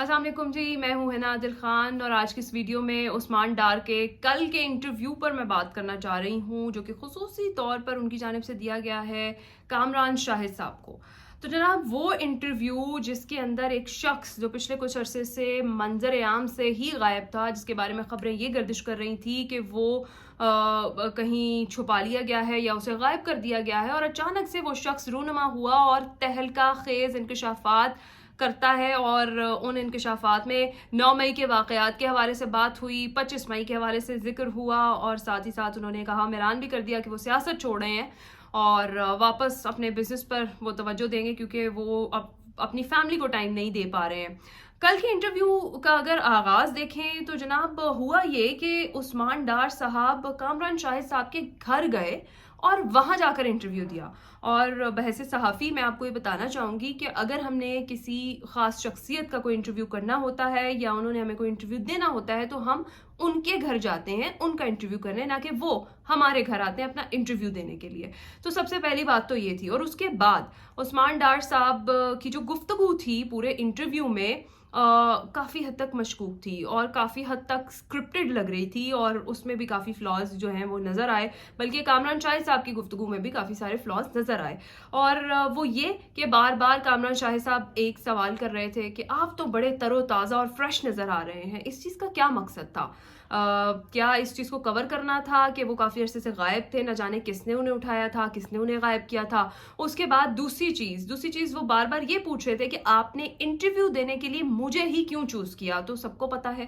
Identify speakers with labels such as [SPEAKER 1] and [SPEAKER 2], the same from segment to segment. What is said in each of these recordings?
[SPEAKER 1] अस्सलाम वालेकुम जी, मैं हूं हिना आदिल खान और आज की इस वीडियो में उस्मान डार के कल के इंटरव्यू पर मैं बात करना चाह रही हूं, जो कि खुसूसी तौर पर उनकी जानिब से दिया गया है कामरान शाहिद साहब को। तो जनाब, वो इंटरव्यू जिसके अंदर एक शख्स जो पिछले कुछ अरसे से मंजर आम से ही गायब था, जिसके बारे में खबरें ये गर्दिश कर रही थी कि वो कहीं छुपा लिया गया है या उसे गायब कर दिया गया है, और अचानक से वो शख्स रूनुमा हुआ और तहलका खेज इंकशाफात करता है। और उन इंकशाफात में 9 मई के वाक़यात के हवाले से बात हुई, 25 मई के हवाले से जिक्र हुआ, और साथ ही साथ उन्होंने कहा, ऐलान भी कर दिया कि वो सियासत छोड़ रहे हैं और वापस अपने बिजनेस पर वो तवज्जो देंगे, क्योंकि वो अब अपनी फैमिली को टाइम नहीं दे पा रहे हैं। कल के इंटरव्यू का अगर आगाज़ देखें तो जनाब हुआ ये कि उस्मान डार साहब कामरान शाहिद साहब के घर गए और वहाँ जाकर इंटरव्यू दिया। और बहस सहाफ़ी मैं आपको ये बताना चाहूँगी कि अगर हमने किसी ख़ास शख्सियत का कोई इंटरव्यू करना होता है या उन्होंने हमें कोई इंटरव्यू देना होता है, तो हम उनके घर जाते हैं उनका इंटरव्यू करने, ना कि वो हमारे घर आते हैं अपना इंटरव्यू देने के लिए। तो सबसे पहली बात तो ये थी। और उसके बाद उस्मान डार साहब की जो गुफ्तगू थी पूरे इंटरव्यू में काफ़ी हद तक मशकूक थी और काफ़ी हद तक स्क्रिप्टेड लग रही थी, और उसमें भी काफ़ी फ्लॉज जो हैं वो नज़र आए। बल्कि कामरान शाहिद साहब की गुफ्तगू में भी काफ़ी सारे फ्लॉज नज़र आए। और वो ये कि बार बार कामरान शाहिद साहब एक सवाल कर रहे थे कि आप तो बड़े तरोताज़ा और फ्रेश नज़र आ रहे हैं, इस चीज़ का क्या मकसद था? क्या इस चीज़ को कवर करना था कि वो काफ़ी अरसे से गायब थे, न जाने किसने उन्हें उठाया था, किसने उन्हें गायब किया था? उसके बाद दूसरी चीज़ वो बार बार ये पूछ रहे थे कि आपने इंटरव्यू देने के लिए मुझे ही क्यों चूज़ किया? तो सबको पता है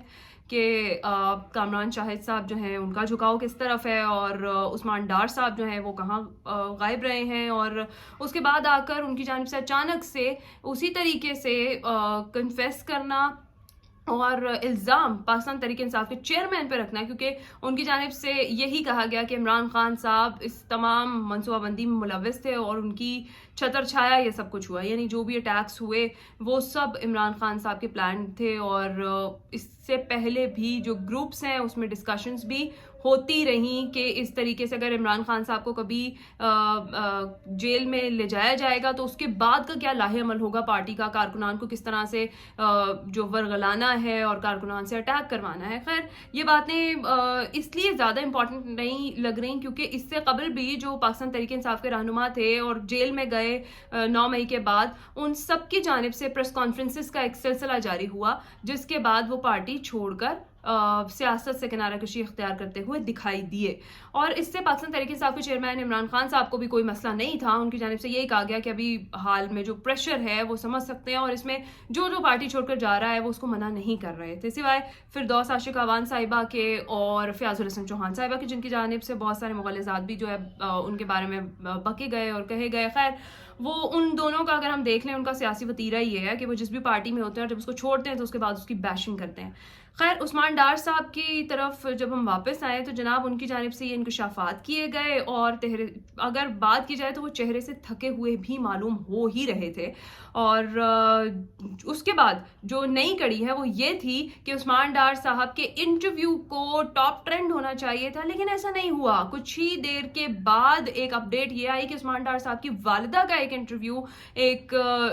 [SPEAKER 1] कि कामरान शाहिद साहब जो हैं उनका झुकाव किस तरफ है, और उस्मान डार साहब जो हैं वो कहाँ गायब रहे हैं। और उसके बाद आकर उनकी जानिब से अचानक से उसी तरीके से कन्फेस करना और इल्ज़ाम पाकिस्तान तहरीक इंसाफ के चेयरमैन पे रखना है, क्योंकि उनकी जानिब से यही कहा गया कि इमरान खान साहब इस तमाम मनसूबाबंदी में मुलव्वस थे और उनकी छतर छाया ये सब कुछ हुआ। यानी जो भी अटैक्स हुए वो सब इमरान खान साहब के प्लान थे, और इससे पहले भी जो ग्रुप्स हैं उसमें डिस्कशंस भी होती रहीं कि इस तरीके से अगर इमरान खान साहब को कभी जेल में ले जाया जाएगा तो उसके बाद का क्या लाहे अमल होगा पार्टी का, कारकुनान को किस तरह से जो वरगलाना है और कारकुनान से अटैक करवाना है। खैर, ये बातें इसलिए ज़्यादा इंपॉर्टेंट नहीं लग रही क्योंकि इससे कबल भी जो पाकिस्तान तहरीक इंसाफ के रहनुमा थे और जेल में गए 9 मई के बाद, उन सब की जानिब से प्रेस कॉन्फ्रेंसेस का एक सिलसिला जारी हुआ, जिसके बाद वो पार्टी छोड़कर सियासत से किनारा कशी इख्तियार करते हुए दिखाई दिए। और इससे पाकिस्तान तहरीक इंसाफ के चेयरमैन इमरान खान साहब को भी कोई मसला नहीं था। उनकी जानिब से यही कहा गया कि अभी हाल में जो प्रेशर है वो समझ सकते हैं, और इसमें जो पार्टी छोड़कर जा रहा है वो उसको मना नहीं कर रहे थे, सिवाय फिरदौस आशिक अवान साहिबा के और फयाजुल हसन चौहान साहिबा के, जिनकी जानिब से बहुत सारे मुग़ल्लज़ात भी जो है उनके बारे में बके गए और कहे गए। खैर, वो उन दोनों का अगर हम देख लें, उनका सियासी वतीरा ये है कि वो जिस भी पार्टी में होते हैं और जब उसको छोड़ते हैं तो उसके बाद उसकी बैशिंग करते हैं। खैर, उस्मान डार साहब की तरफ जब हम वापस आए तो जनाब उनकी जानिब से ये इंकशाफात किए गए, और अगर बात की जाए तो वो चेहरे से थके हुए भी मालूम हो ही रहे थे। और उसके बाद जो नई कड़ी है वो ये थी कि उस्मान डार साहब के इंटरव्यू को टॉप ट्रेंड होना चाहिए था, लेकिन ऐसा नहीं हुआ। कुछ ही देर के बाद एक अपडेट ये आई कि उस्मान डार साहब की वालिदा का एक इंटरव्यू, एक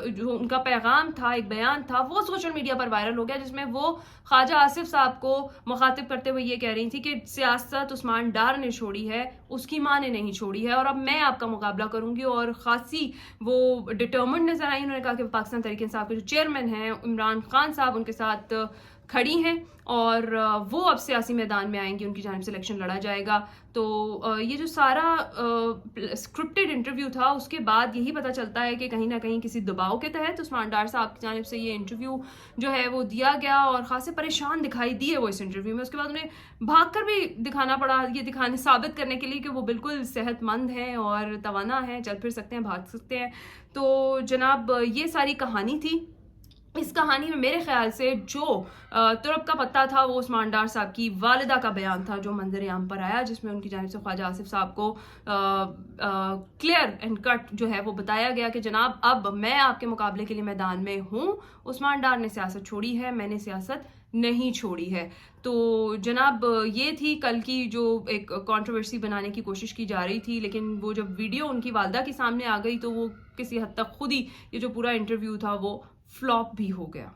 [SPEAKER 1] जो उनका पैगाम था, एक बयान था, वो सोशल मीडिया पर वायरल हो गया, जिसमें वो ख्वाजा आसिफ साहब को मुखातिब करते हुए ये कह रही थी कि सियासत उस्मान डार ने छोड़ी है, उसकी माँ ने नहीं छोड़ी है, और अब मैं आपका मुकाबला करूंगी। और खासी वो डिटर्मिन्ड नजर आई। उन्होंने कहा कि पाकिस्तान तहरीक इंसाफ के जो चेयरमैन हैं इमरान खान साहब उनके साथ खड़ी हैं और वो अब सियासी मैदान में आएंगी, उनकी जानिब से इलेक्शन लड़ा जाएगा। तो ये जो सारा स्क्रिप्टेड इंटरव्यू था, उसके बाद यही पता चलता है कि कहीं ना कहीं किसी दबाव के तहत उस्मान डार साहब की जानिब से ये इंटरव्यू जो है वो दिया गया, और खासे परेशान दिखाई दिए वो इस इंटरव्यू में। उसके बाद उन्हें भागकर भी दिखाना पड़ा, ये साबित करने के लिए कि वो बिल्कुल सेहतमंद हैं और तवाना हैं, चल फिर सकते हैं, भाग सकते हैं। तो जनाब, ये सारी कहानी थी। इस कहानी में मेरे ख्याल से जो तुरब का पत्ता था वो उस्मान डार साहब की वालिदा का बयान था, जो मंजर आम पर आया, जिसमें उनकी जानिब से ख्वाजा आसिफ साहब को क्लियर एंड कट जो है वो बताया गया कि जनाब अब मैं आपके मुकाबले के लिए मैदान में हूँ, उस्मान डार ने सियासत छोड़ी है, मैंने सियासत नहीं छोड़ी है। तो जनाब, ये थी कल की जो एक कंट्रोवर्सी बनाने की कोशिश की जा रही थी, लेकिन वो जब वीडियो उनकी वालिदा के सामने आ गई तो वो किसी हद तक खुद ही ये जो पूरा इंटरव्यू था वो फ्लॉप भी हो गया।